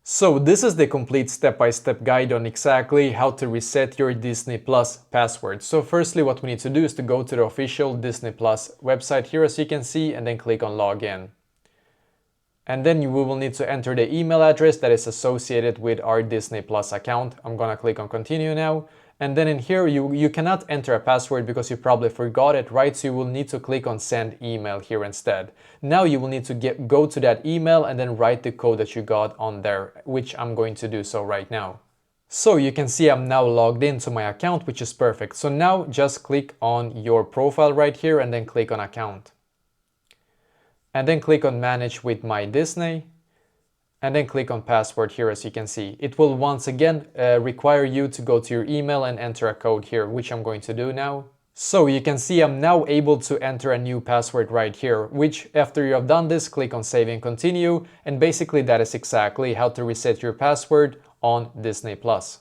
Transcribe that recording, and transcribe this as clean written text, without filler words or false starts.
So this is the complete step-by-step guide on exactly how to reset your Disney Plus password. So firstly, what we need to do is to go to the official Disney Plus website here, as you can see, and then click on login. And then we will need to enter the email address that is associated with our Disney Plus account. I'm gonna click on continue now. And then in here, you cannot enter a password because you probably forgot it, right? So you will need to click on send email here instead. Now you will need to go to that email and then write the code that you got on there, which I'm going to do so right now. So you can see I'm now logged into my account, which is perfect. So now just click on your profile right here and then click on account. And then click on manage with my Disney. And then click on password here, as you can see. It will once again require you to go to your email and enter a code here, which I'm going to do now. So you can see I'm now able to enter a new password right here, which after you have done this, click on save and continue. And basically that is exactly how to reset your password on Disney Plus.